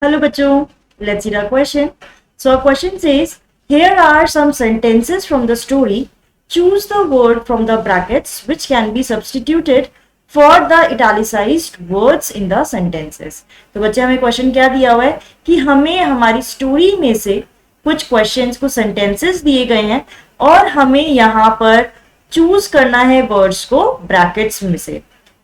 Hello, Bachu. Let's see our question. So, our question says, here are some sentences from the story. Choose the word from the brackets which can be substituted for the italicized words in the sentences. तो बच्चे हमें question क्या दिया हुआ है कि हमें हमारी स्टोरी में से कुछ क्वेश्चंस को सेंटेंसेस दिए गए हैं और हमें यहाँ पर चूज करना है वर्ड्स को ब्रैकेट्स में से,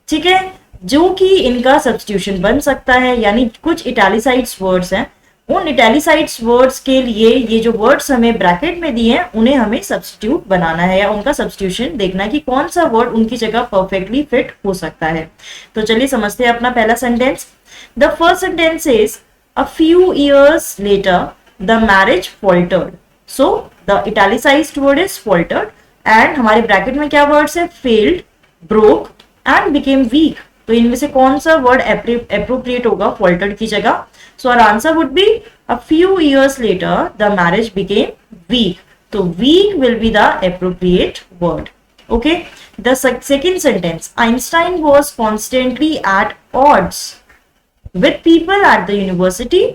ठीक है, जो कि इनका सब्स्टिट्यूशन बन सकता है। यानी कुछ इटैलिसाइड्स वर्ड्स हैं, उन इटैलिसाइड्स वर्ड्स के लिए ये जो वर्ड्स हमें ब्रैकेट में दिए हैं उन्हें हमें सब्स्टिट्यूट बनाना है या उनका सब्स्टिट्यूशन देखना है कि कौन सा वर्ड उनकी जगह परफेक्टली फिट हो सकता है। तो चलिए समझते हैं अपना पहला sentence. The first sentence is a few years later the marriage faltered. So the italicised word is faltered and हमारे ब्रैकेट में क्या वर्ड्स है? Failed, broke and became weak. तो इनमें से कौन सा वर्ड एप्रोप्रिएट होगा फॉल्टर्ड की जगह? So our answer would be a few years later the marriage became weak. तो weak will be the appropriate word. Okay, the second sentence, Einstein was constantly at odds with people at the university.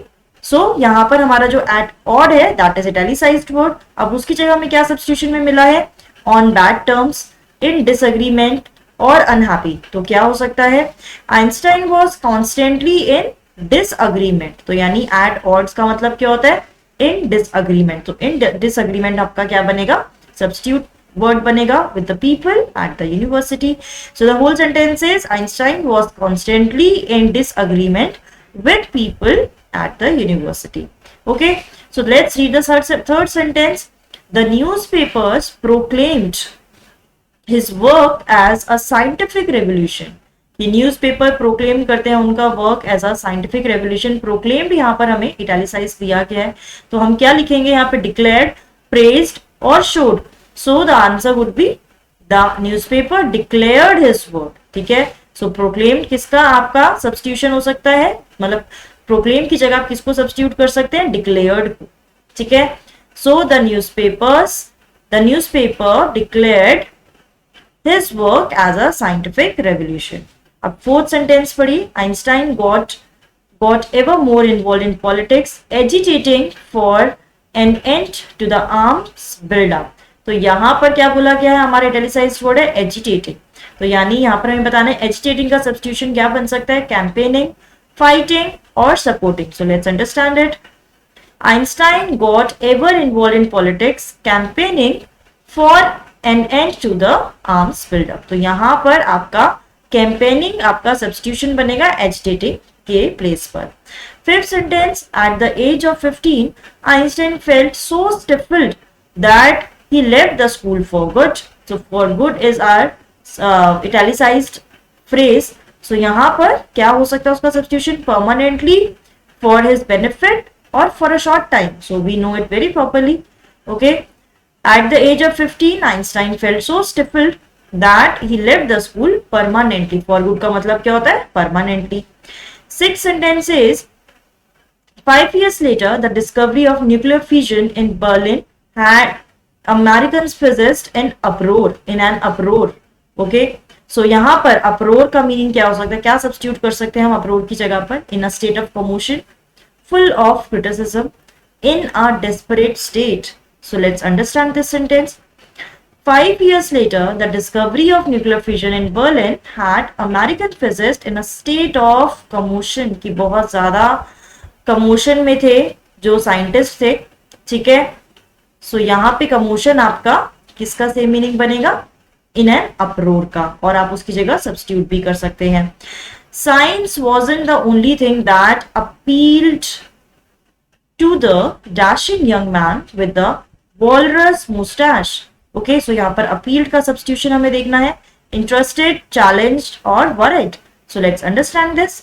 So यहां पर हमारा जो at odd है that is italicised word. अब उसकी जगह में क्या सब्स्टिट्यूशन में मिला है? On bad terms, in disagreement और अनहैप्पी। तो क्या हो सकता है? Einstein was constantly in disagreement. तो यानी एट ऑड्स का मतलब क्या होता है? In disagreement. तो इन डिसअग्रीमेंट आपका क्या बनेगा? सब्स्टिट्यूट वर्ड बनेगा with the people at the university. So the whole sentence is Einstein was constantly in disagreement with people at the university. Okay, so let's read the third sentence. The newspapers proclaimed his work as a scientific revolution। ये newspaper proclaim करते हैं उनका work as a scientific revolution. Proclaimed यहाँ पर हमें italicise दिया गया है, तो हम क्या लिखेंगे यहाँ पे? डिक्लेयर्ड, प्रेज्ड और showed. So the answer would be the newspaper declared his work. ठीक है, सो प्रोक्लेम्ड किसका आपका सब्स्टिट्यूशन हो सकता है? मतलब प्रोक्लेम की जगह आप किसको सब्स्टिट्यूट कर सकते हैं? डिक्लेयर्ड को। ठीक है, so the newspaper declared his work as a scientific revolution। अब फोर्थ सेंटेंस पढ़ी। Einstein got ever more involved in politics, agitating for an end to the arms build-up। तो यहाँ पर क्या बोला गया है? हमारा इटैलिसाइज्ड वर्ड है एजिटेटिंग। तो यानी यहाँ पर हमें बताना है एजिटेटिंग का सब्स्टिट्यूशन क्या बन सकता है? कैंपेनिंग, फाइटिंग और supporting. So let's understand it. Einstein got ever involved in politics, campaigning for an end to the arms buildup. तो यहां पर आपका कैंपेनिंग आपका सब्स्टिट्यूशन बनेगा एजिटेटिंग के प्लेस पर। Fifth sentence, at the age of 15 Einstein felt so stifled that he left the school for good. So for good is our italicised phrase. So यहां पर क्या हो सकता है उसका substitution? Permanently, for his benefit और for a short time. So we know it very properly. Okay, at the age of 15 Einstein felt so stifled that he left the school permanently। for good का मतलब क्या होता है? permanently। Sixth sentence is 5 years later the discovery of nuclear fission in Berlin had Americans physicists in an uproar। okay, so यहाँ पर uproar का meaning क्या हो सकता है? क्या सब्स्टिट्यूट कर सकते हैं हम uproar की जगह पर? in a state of commotion, full of criticism, in a desperate state। So let's understand this sentence. 5 years later, the discovery of nuclear fission in Berlin had American physicists in a state of commotion। कि बहुत ज्यादा commotion में थे जो scientist थे। ठीक है, सो यहाँ पे commotion आपका किसका सेम मीनिंग बनेगा? in an uproar का, और आप उसकी जगह सब्स्टिट्यूट भी कर सकते हैं। Science wasn't the only thing that appealed to the dashing young man with the walrus mustache। Okay, so यहाँ पर अपील्ड का सब्स्टिट्यूशन हमें देखना है इंटरेस्टेड, चैलेंज्ड और worried. So let's understand this.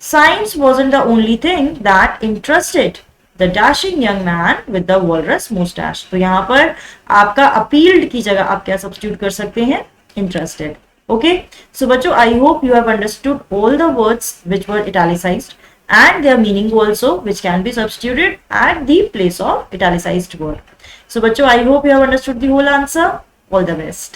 Science wasn't the only thing that interested the dashing young man with the walrus moustache. तो यहाँ पर आपका अपील्ड की जगह आप क्या सब्स्टिट्यूट कर सकते हैं? इंटरेस्टेड। ओके, सो बच्चों I hope you have understood all the words which were italicized and their meaning also which can be substituted at the place of italicized word। So bachcho, I hope you have understood the whole answer. All the best।